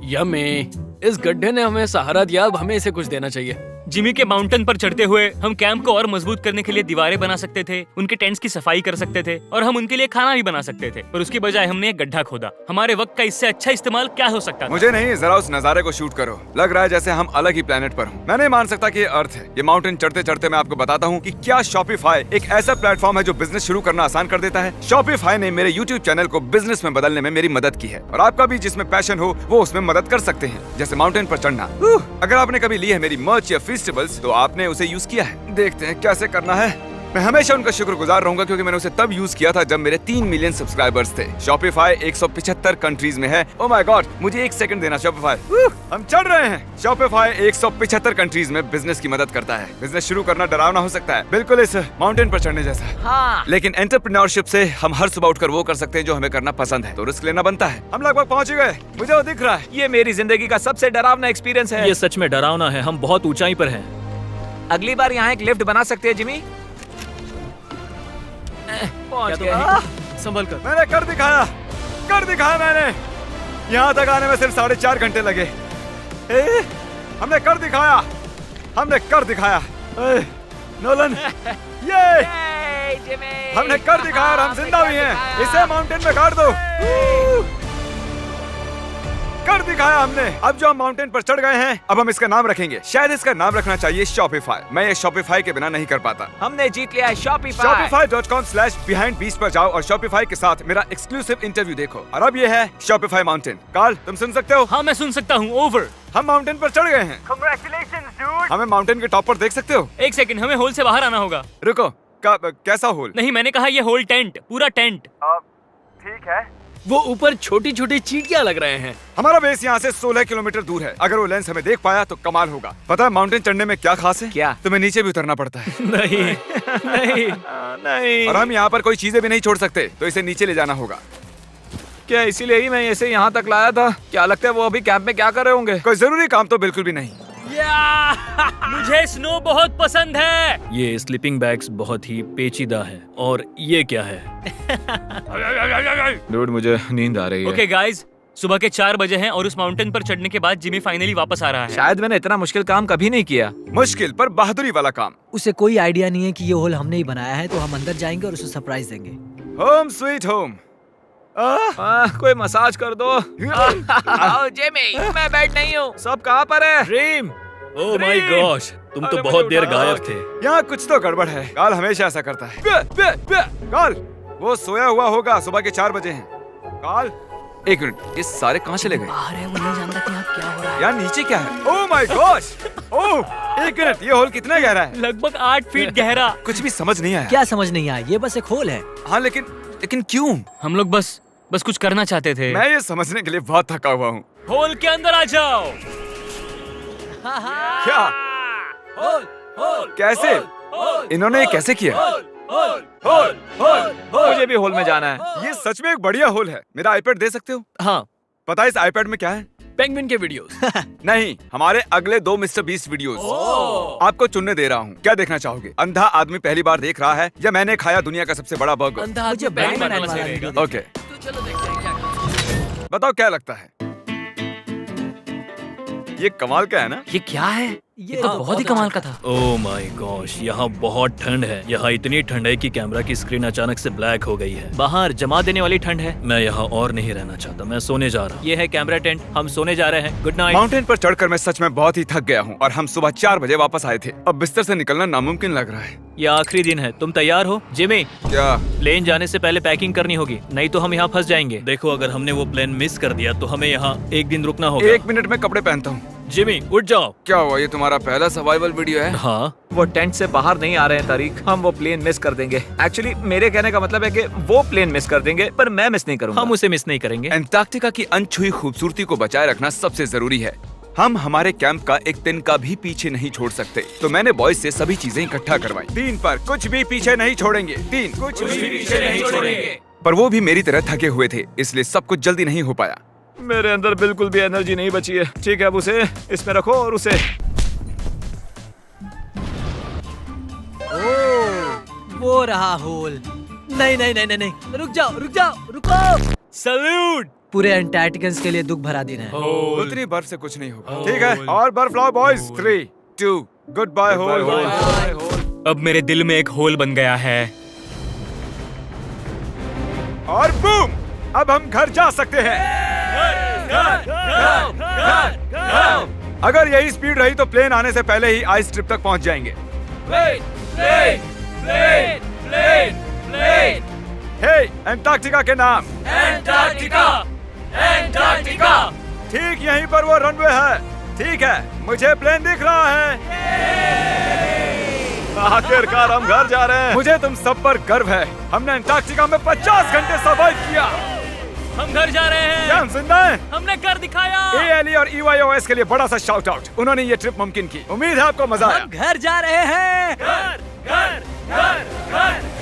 Yummy, इस गड्ढे ने हमें सहारा दिया, अब हमें इसे कुछ देना चाहिए। जिमी के माउंटेन पर चढ़ते हुए हम कैंप को और मजबूत करने के लिए दीवारें बना सकते थे, उनके टेंट्स की सफाई कर सकते थे और हम उनके लिए खाना भी बना सकते थे, पर उसकी बजाय हमने एक गड्ढा खोदा। हमारे वक्त का इससे अच्छा इस्तेमाल क्या हो सकता था? मुझे नहीं, जरा उस नजारे को शूट करो। लग रहा है जैसे हम अलग ही प्लेनेट पर हूँ। मैं नहीं मान सकता कि ये अर्थ है। ये माउंटेन चढ़ते चढ़ते मैं आपको बताता हूँ कि क्या शॉपिफाई एक ऐसा प्लेटफॉर्म है जो बिजनेस शुरू करना आसान कर देता है। शॉपिफाई ने मेरे यूट्यूब चैनल को बिजनेस में बदलने में मेरी मदद की है और आपका भी जिसमें पैशन हो वो उसमें मदद कर सकते हैं, जैसे माउंटेन पर चढ़ना। अगर आपने कभी ली है मेरी मर्च या फेस्टिवल्स तो आपने उसे यूज किया है। देखते हैं कैसे करना है। मैं हमेशा उनका शुक्रगुजार रहूंगा क्योंकि मैंने उसे तब यूज किया था जब मेरे 3 मिलियन सब्सक्राइबर्स थे। शॉपिफाई 175 कंट्रीज में है। ओह माय गॉड, मुझे 1 सेकंड देना। शॉपिफाई, हम चढ़ रहे हैं। शॉपिफाई 175 कंट्रीज में बिजनेस की मदद करता है। बिजनेस शुरू करना डरावना हो सकता है, बिल्कुल इस माउंटेन पर चढ़ने जैसा। हाँ। लेकिन एंटरप्रेन्योरशिप से हम हर सुबह उठकर वो कर सकते हैं जो हमें करना पसंद है, तो रिस्क लेना बनता है। हम लगभग पहुंच गए, मुझे वो दिख रहा है। ये मेरी जिंदगी का सबसे डरावना एक्सपीरियंस है। ये सच में डरावना है, हम बहुत ऊंचाई पर हैं। अगली बार यहाँ एक लिफ्ट बना सकते हैं जिमी। पहुंच गए। संभल कर। मैंने कर दिखाया मैंने। यहाँ तक आने में सिर्फ 4.5 घंटे लगे। हमने कर दिखाया। नोलन, ये जिमी, हमने कर दिखाया और हम जिंदा भी हैं। इसे माउंटेन में गाड़ दो। कर दिखाया हमने। अब जो हम माउंटेन पर चढ़ गए हैं, अब हम इसका नाम रखेंगे। शायद इसका नाम रखना चाहिए शॉपिफाई। मैं ये शॉपिफाई के बिना नहीं कर पाता। हमने जीत लिया है शॉपिफाई। Shopify.com/behindbeast पर जाओ और शॉपिफाई के साथ मेरा एक्सक्लूसिव इंटरव्यू देखो। और अब ये है शॉपिफाई माउंटेन। कार्ल, तुम सुन सकते हो? हाँ, मैं सुन सकता हूँ। ओवर। हम माउंटेन पर चढ़ गए हैं। Congratulations, dude। हमें माउंटेन के टॉप पर देख सकते हो? एक सेकंड, हमें होल से बाहर आना होगा। रुको, कैसा होल? नहीं, मैंने कहा ये होल टेंट, पूरा टेंट। ठीक है। वो ऊपर छोटी छोटी चींटियां लग रहे हैं। हमारा बेस यहाँ से 16 किलोमीटर दूर है। अगर वो लेंस हमें देख पाया तो कमाल होगा। पता है माउंटेन चढ़ने में क्या खास है? क्या? तुम्हें नीचे भी उतरना पड़ता है। नहीं नहीं नहीं। और हम यहाँ पर कोई चीजें भी नहीं छोड़ सकते, तो इसे नीचे ले जाना होगा। क्या इसीलिए ही मैं इसे यहाँ तक लाया था? क्या लगता है वो अभी कैंप में क्या कर रहे होंगे? कोई जरूरी काम तो बिल्कुल भी नहीं। मुझे स्नो बहुत पसंद है। ये स्लीपिंग बैग्स बहुत ही पेचीदा है। और ये क्या है? डूड, मुझे नींद आ रही है। ओके गाइस, सुबह के 4 बजे हैं और उस माउंटेन पर चढ़ने के बाद जिमी फाइनली वापस आ रहा है। शायद मैंने इतना मुश्किल काम कभी नहीं किया। मुश्किल पर बहादुरी वाला काम। उसे कोई आइडिया नहीं है कि ये होल हमने ही बनाया है, तो हम अंदर जाएंगे और उसे सरप्राइज देंगे। Home sweet home. कोई मसाज कर दो। आओ जिमी, मैं बैठ नहीं हूँ। सब कहाँ पर है? ड्रीम, ओह माय गॉश, तुम तो बहुत देर गायब थे। यहाँ कुछ तो गड़बड़ है। काल हमेशा ऐसा करता है। काल, वो सोया हुआ होगा। सुबह के 4 बजे हैं। काल, 1 मिनट, ये सारे कहाँ चले गए? बाहर है, वो नहीं जानता कि यहाँ क्या हो रहा है। यार नीचे क्या है? Oh my gosh! Oh, 1 minute, ये होल कितना गहरा है? लगभग 8 फीट गहरा। कुछ भी समझ नहीं आया। क्या समझ नहीं आया? ये बस एक होल है। हाँ, लेकिन क्यों? हम लोग बस कुछ करना चाहते थे। मैं ये समझने के लिए बहुत थका हुआ हूँ। होल के अंदर आ जाओ। क्या? कैसे? इन्होंने ये कैसे किया? मुझे भी होल में जाना है। ये सच में एक बढ़िया होल है। मेरा आईपैड दे सकते हो? हाँ, पता है इस आईपैड में क्या है? पेंगुइन के वीडियोस। नहीं, हमारे अगले 2 मिस्टर बीस्ट वीडियोस। आपको चुनने दे रहा हूँ। क्या देखना चाहोगे? अंधा आदमी पहली बार देख रहा है या मैंने खाया दुनिया का सबसे बड़ा बर्गर? अंधा मुझे आदमी पहली ब्रांड बार बनाने वाला वाला रहेगा। वीडियो ओके, तो चलो देखते हैं क्या करते हैं। बताओ क्या लगता है? ये कमाल का है ना? ये क्या है? ये तो बहुत ही कमाल का था। ओह माय गॉश, यहाँ बहुत ठंड है। यहाँ इतनी ठंड है कि कैमरा की स्क्रीन अचानक से ब्लैक हो गई है। बाहर जमा देने वाली ठंड है। मैं यहाँ और नहीं रहना चाहता, मैं सोने जा रहा हूँ। ये है कैमरा टेंट, हम सोने जा रहे हैं। Good night. माउंटेन पर चढ़कर मैं सच में बहुत ही थक गया हूँ और हम सुबह 4 बजे वापस आए थे। अब बिस्तर से निकलना नामुमकिन लग रहा है। ये आखिरी दिन है, तुम तैयार हो? जिमी, क्या? प्लेन जाने से पहले पैकिंग करनी होगी, नहीं तो हम यहाँ फंस जाएंगे। देखो, अगर हमने वो प्लेन मिस कर दिया तो हमें यहाँ 1 दिन रुकना होगा। 1 मिनट में कपड़े पहनता हूँ। जिमी, उठ जाओ। क्या हुआ? ये तुम्हारा पहला सर्वाइवल वीडियो है? हाँ, वो टेंट से बाहर नहीं आ रहे हैं तारीख। हम वो प्लेन मिस कर देंगे। एक्चुअली मेरे कहने का मतलब है कि वो प्लेन मिस कर देंगे, पर मैं मिस नहीं करूंगा। हम उसे मिस नहीं करेंगे। अंटार्कटिका की अनछुई खूबसूरती को बचाए रखना सबसे जरूरी है। हम हमारे कैंप का एक दिन का भी पीछे नहीं छोड़ सकते, तो मैंने बॉयज से सभी चीजें इकट्ठा करवाई। 3 पर कुछ भी पीछे नहीं छोड़ेंगे। 3 कुछ भी पीछे नहीं छोड़ेंगे। पर वो भी मेरी तरह थके हुए थे, इसलिए सब कुछ जल्दी नहीं हो पाया। मेरे अंदर बिल्कुल भी एनर्जी नहीं बची है। ठीक है, अब उसे इसमें रखो और उसे। वो रहा होल। नहीं नहीं नहीं नहीं नहीं, रुक जाओ रुको। सल्यूट। पूरे अंटार्कटिकन्स के लिए दुख भरा दिन है। उतनी बर्फ से कुछ नहीं होगा। ठीक है, और बर्फ लाओ बॉयज। 3, 2, good bye whole. अब मेरे दिल में एक होल बन गया है। और बूम, अब हम घर जा सकते हैं। अगर यही स्पीड रही तो प्लेन आने से पहले ही आइस स्ट्रिप तक पहुंच जाएंगे। हे, अंटार्कटिका के नाम। एंटार्क्टिका। ठीक यहीं पर वो रनवे है। ठीक है, मुझे प्लेन दिख रहा है। आखिरकार हम घर जा रहे हैं। मुझे तुम सब पर गर्व है। हमने अंटार्कटिका में 50 घंटे सर्वाइव किया। हम घर जा रहे हैं। क्या हम जिंदा हैं? हमने कर दिखाया। ALE और EYOS के लिए बड़ा सा शाउट आउट। उन्होंने ये ट्रिप मुमकिन की। उम्मीद है आपको मजा आया। हम घर जा रहे हैं। घर घर घर घर